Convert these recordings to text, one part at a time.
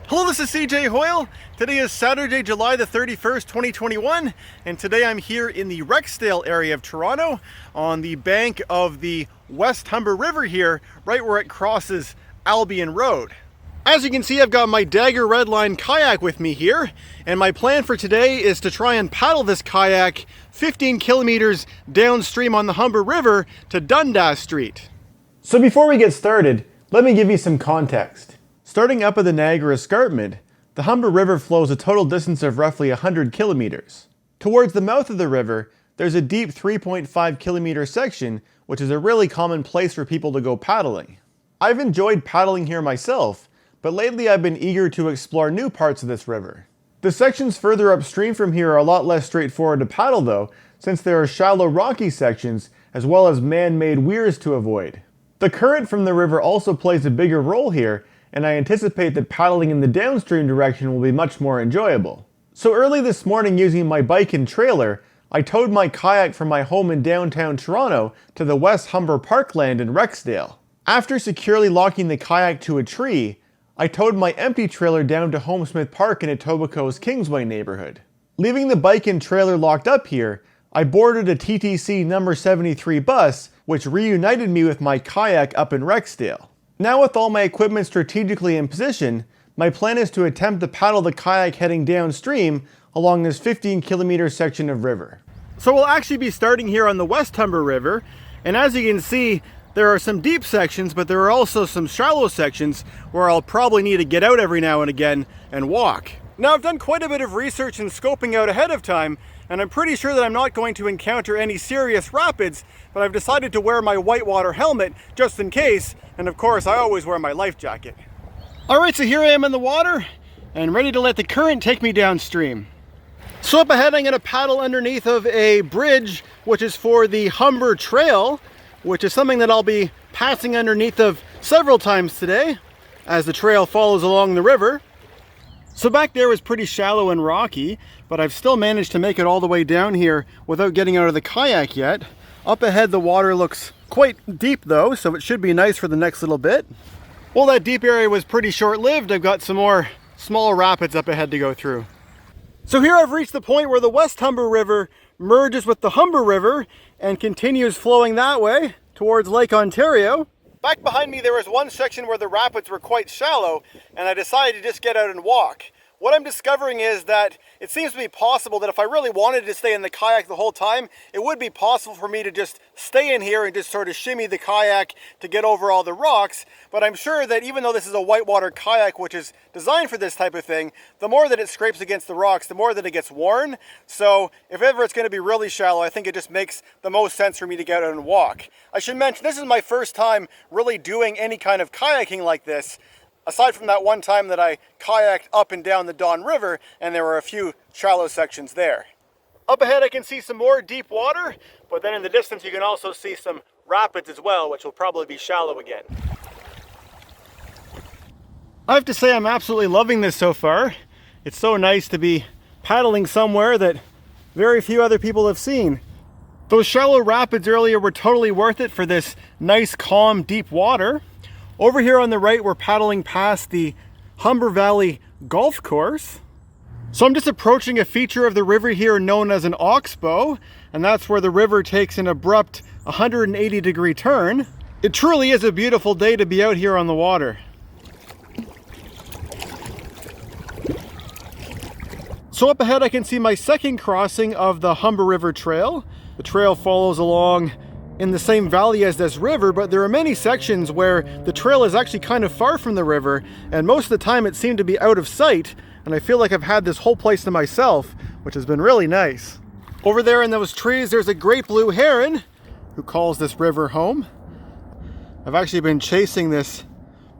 Hello, this is cjhoyle. Today is Saturday, July the 31st, 2021, and today I'm here in the Rexdale area of Toronto on the bank of the West Humber River here, right where it crosses Albion Rd. As you can see, I've got my Dagger Redline kayak with me here, and my plan for today is to try and paddle this kayak 15 kilometers downstream on the Humber River to Dundas Street. So before we get started, let me give you some context. Starting up at the Niagara Escarpment, the Humber River flows a total distance of roughly 100 kilometers. Towards the mouth of the river, there's a deep 3.5 kilometer section, which is a really common place for people to go paddling. I've enjoyed paddling here myself, but lately I've been eager to explore new parts of this river. The sections further upstream from here are a lot less straightforward to paddle though, since there are shallow rocky sections as well as man-made weirs to avoid. The current from the river also plays a bigger role here, and I anticipate that paddling in the downstream direction will be much more enjoyable. So early this morning, using my bike and trailer, I towed my kayak from my home in downtown Toronto to the West Humber Parklands in Rexdale. After securely locking the kayak to a tree, I towed my empty trailer down to Homesmith Park in Etobicoke's Kingsway neighbourhood. Leaving the bike and trailer locked up here, I boarded a TTC number 73 bus, which reunited me with my kayak up in Rexdale. Now with all my equipment strategically in position, my plan is to attempt to paddle the kayak heading downstream along this 15 kilometer section of river. So we'll actually be starting here on the West Humber River, and as you can see, there are some deep sections, but there are also some shallow sections where I'll probably need to get out every now and again and walk. Now I've done quite a bit of research and scoping out ahead of time, and I'm pretty sure that I'm not going to encounter any serious rapids, but I've decided to wear my whitewater helmet just in case, and of course I always wear my life jacket. Alright, so here I am in the water, and ready to let the current take me downstream. So up ahead I'm going to paddle underneath of a bridge, which is for the Humber Trail, which is something that I'll be passing underneath of several times today, as the trail follows along the river. So back there was pretty shallow and rocky, but I've still managed to make it all the way down here without getting out of the kayak yet. Up ahead the water looks quite deep though, so it should be nice for the next little bit. Well, that deep area was pretty short-lived. I've got some more small rapids up ahead to go through. So here I've reached the point where the West Humber River merges with the Humber River and continues flowing that way towards Lake Ontario. Back behind me there was one section where the rapids were quite shallow, and I decided to just get out and walk. What I'm discovering is that it seems to be possible that if I really wanted to stay in the kayak the whole time, it would be possible for me to just stay in here and just sort of shimmy the kayak to get over all the rocks. But I'm sure that even though this is a whitewater kayak, which is designed for this type of thing, the more that it scrapes against the rocks, the more that it gets worn. So if ever it's going to be really shallow, I think it just makes the most sense for me to get out and walk. I should mention, this is my first time really doing any kind of kayaking like this, aside from that one time that I kayaked up and down the Don River, and there were a few shallow sections there. Up ahead I can see some more deep water, but then in the distance you can also see some rapids as well, which will probably be shallow again. I have to say I'm absolutely loving this so far. It's so nice to be paddling somewhere that very few other people have seen. Those shallow rapids earlier were totally worth it for this nice, calm, deep water. Over here on the right, we're paddling past the Humber Valley Golf Course. So I'm just approaching a feature of the river here known as an oxbow, and that's where the river takes an abrupt 180-degree turn. It truly is a beautiful day to be out here on the water. So up ahead I can see my second crossing of the Humber River Trail. The trail follows along in the same valley as this river, but there are many sections where the trail is actually kind of far from the river, and most of the time it seemed to be out of sight, and I feel like I've had this whole place to myself, which has been really nice. Over there in those trees there's a great blue heron who calls this river home. I've actually been chasing this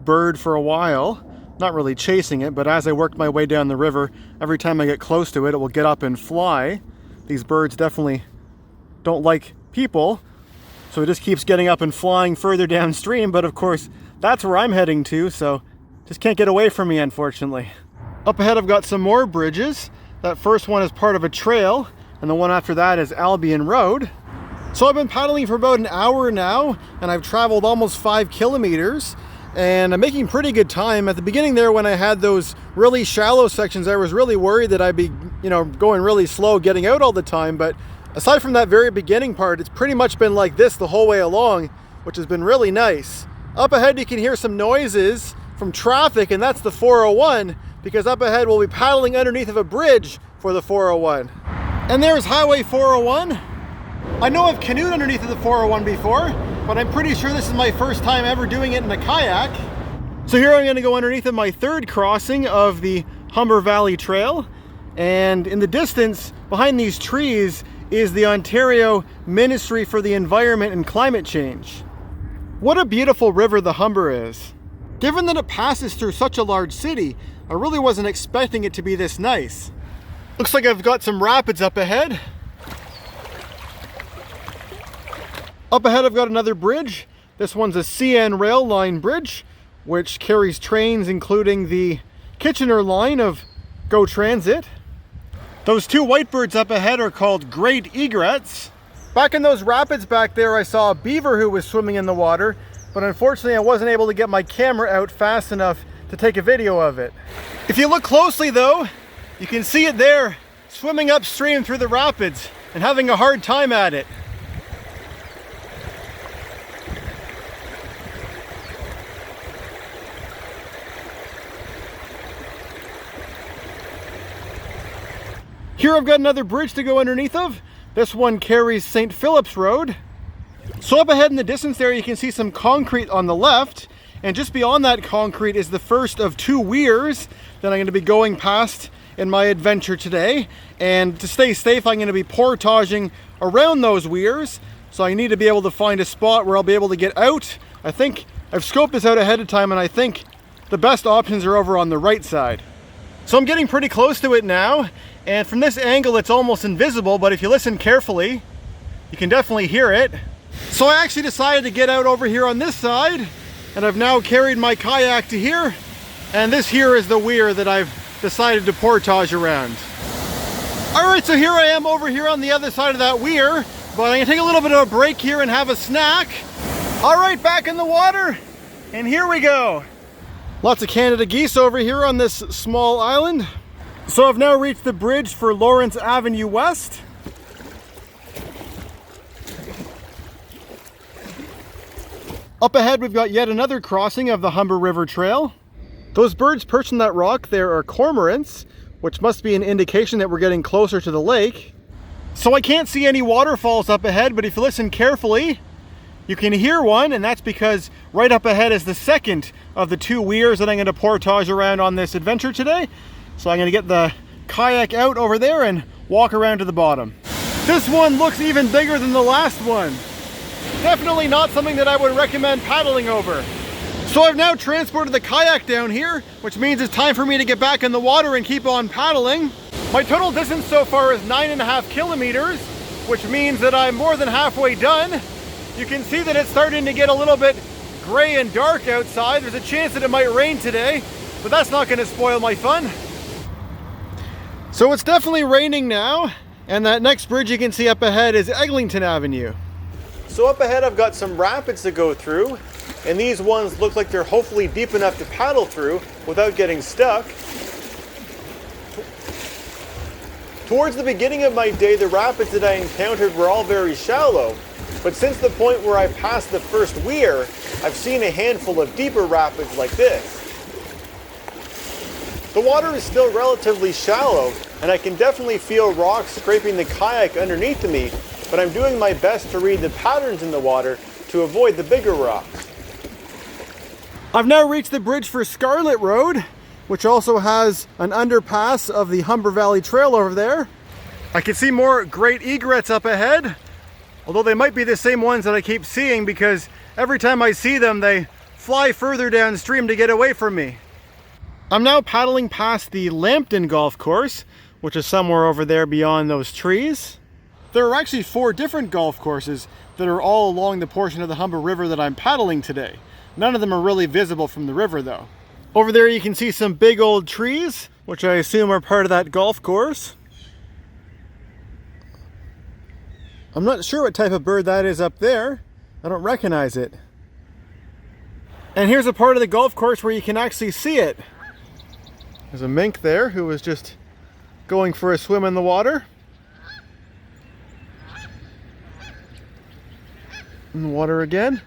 bird for a while. Not really chasing it, but as I worked my way down the river, every time I get close to it, it will get up and fly. These birds definitely don't like people, so it just keeps getting up and flying further downstream, but of course that's where I'm heading to, so just can't get away from me, unfortunately. Up ahead I've got some more bridges. That first one is part of a trail, and the one after that is Albion Rd. So I've been paddling for about an hour now, and I've traveled almost 5 kilometers. and I'm making pretty good time. At the beginning there, when I had those really shallow sections, I was really worried that I'd be, going really slow getting out all the time. But aside from that very beginning part, it's pretty much been like this the whole way along, which has been really nice. Up ahead, you can hear some noises from traffic, and that's the 401, because up ahead we'll be paddling underneath of a bridge for the 401. And there's Highway 401. I know I've canoed underneath of the 401 before, but I'm pretty sure this is my first time ever doing it in a kayak. So here I'm going to go underneath of my third crossing of the Humber Valley Trail, and in the distance behind these trees is the Ontario Ministry for the Environment and Climate Change. What a beautiful river the Humber is. Given that it passes through such a large city, I really wasn't expecting it to be this nice. Looks like I've got some rapids up ahead. Up ahead I've got another bridge. This one's a CN rail line bridge, which carries trains including the Kitchener line of GO Transit. Those two whitebirds up ahead are called great egrets. Back in those rapids back there, I saw a beaver who was swimming in the water, but unfortunately I wasn't able to get my camera out fast enough to take a video of it. If you look closely though, you can see it there, swimming upstream through the rapids and having a hard time at it. Here I've got another bridge to go underneath of. This one carries St. Phillips Rd. So up ahead in the distance there, you can see some concrete on the left, and just beyond that concrete is the first of two weirs that I'm going to be going past in my adventure today. And to stay safe, I'm going to be portaging around those weirs, so I need to be able to find a spot where I'll be able to get out. I think I've scoped this out ahead of time, and I think the best options are over on the right side. So I'm getting pretty close to it now, and from this angle it's almost invisible, but if you listen carefully, you can definitely hear it. So I actually decided to get out over here on this side, and I've now carried my kayak to here, and this here is the weir that I've decided to portage around. Alright, so here I am over here on the other side of that weir, but I'm going to take a little bit of a break here and have a snack. Alright, back in the water, and here we go. Lots of Canada geese over here on this small island. So I've now reached the bridge for Lawrence Avenue West. Up ahead we've got yet another crossing of the Humber River Trail. Those birds perched on that rock there are cormorants, which must be an indication that we're getting closer to the lake. So I can't see any waterfalls up ahead, but if you listen carefully, you can hear one, and that's because right up ahead is the second of the two weirs that I'm going to portage around on this adventure today. So I'm going to get the kayak out over there and walk around to the bottom. This one looks even bigger than the last one. Definitely not something that I would recommend paddling over. So I've now transported the kayak down here, which means it's time for me to get back in the water and keep on paddling. My total distance so far is 9.5 kilometers, which means that I'm more than halfway done. You can see that it's starting to get a little bit gray and dark outside. There's a chance that it might rain today, but that's not going to spoil my fun. So it's definitely raining now, and that next bridge you can see up ahead is Eglinton Avenue. So up ahead I've got some rapids to go through, and these ones look like they're hopefully deep enough to paddle through without getting stuck. Towards the beginning of my day, the rapids that I encountered were all very shallow, but since the point where I passed the first weir, I've seen a handful of deeper rapids like this. The water is still relatively shallow, and I can definitely feel rocks scraping the kayak underneath of me, but I'm doing my best to read the patterns in the water to avoid the bigger rocks. I've now reached the bridge for Scarlett Rd, which also has an underpass of the Humber Valley Trail over there. I can see more great egrets up ahead, although they might be the same ones that I keep seeing because every time I see them they fly further downstream to get away from me. I'm now paddling past the Lambton Golf Course, which is somewhere over there beyond those trees. There are actually 4 different golf courses that are all along the portion of the Humber River that I'm paddling today. None of them are really visible from the river though. Over there you can see some big old trees, which I assume are part of that golf course. I'm not sure what type of bird that is up there. I don't recognize it. And here's a part of the golf course where you can actually see it. There's a mink there who was just going for a swim in the water. In the water again.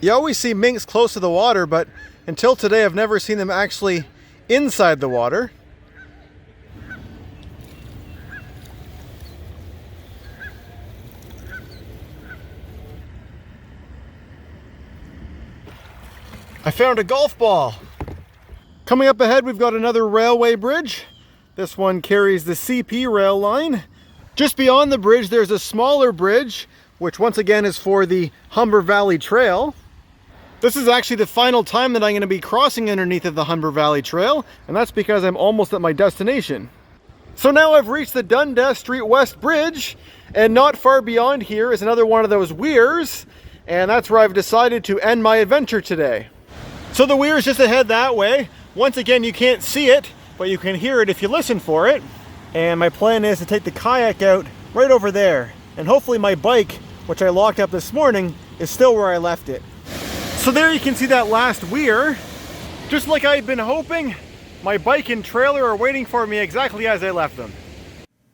You always see minks close to the water, but until today I've never seen them actually inside the water. I found a golf ball. Coming up ahead, we've got another railway bridge. This one carries the CP rail line. Just beyond the bridge, there's a smaller bridge, which once again is for the Humber Valley Trail. This is actually the final time that I'm going to be crossing underneath of the Humber Valley Trail, and that's because I'm almost at my destination. So now I've reached the Dundas Street West Bridge, and not far beyond here is another one of those weirs, and that's where I've decided to end my adventure today. So the weir is just ahead that way. Once again, you can't see it, but you can hear it if you listen for it. And my plan is to take the kayak out right over there, and hopefully my bike, which I locked up this morning, is still where I left it. So there you can see that last weir. Just like I'd been hoping, my bike and trailer are waiting for me exactly as I left them.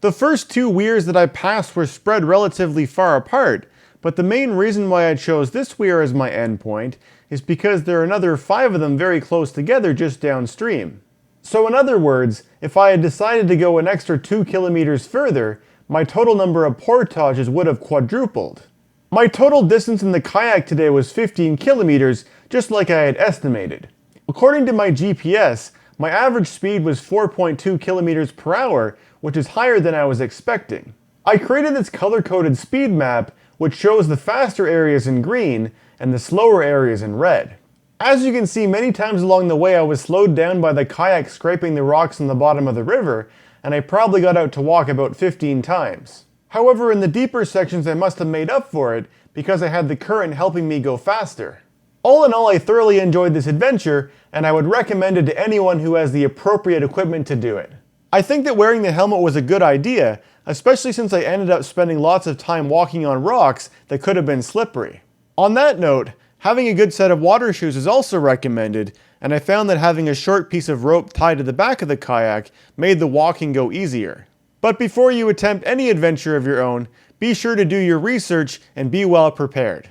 The first two weirs that I passed were spread relatively far apart, but the main reason why I chose this weir as my endpoint is because there are another 5 of them very close together just downstream. So in other words, if I had decided to go an extra 2 kilometers further, my total number of portages would have quadrupled. My total distance in the kayak today was 15 kilometers, just like I had estimated. According to my GPS, my average speed was 4.2 kilometers per hour, which is higher than I was expecting. I created this color-coded speed map, which shows the faster areas in green and the slower areas in red. As you can see, many times along the way I was slowed down by the kayak scraping the rocks on the bottom of the river, and I probably got out to walk about 15 times. However, in the deeper sections I must have made up for it because I had the current helping me go faster. All in all, I thoroughly enjoyed this adventure, and I would recommend it to anyone who has the appropriate equipment to do it. I think that wearing the helmet was a good idea, especially since I ended up spending lots of time walking on rocks that could have been slippery. On that note, having a good set of water shoes is also recommended, and I found that having a short piece of rope tied to the back of the kayak made the walking go easier. But before you attempt any adventure of your own, be sure to do your research and be well prepared.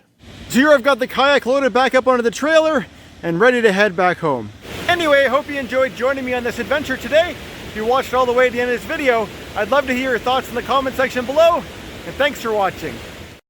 So here I've got the kayak loaded back up onto the trailer and ready to head back home. Anyway, I hope you enjoyed joining me on this adventure today. If you watched all the way to the end of this video, I'd love to hear your thoughts in the comment section below, and thanks for watching.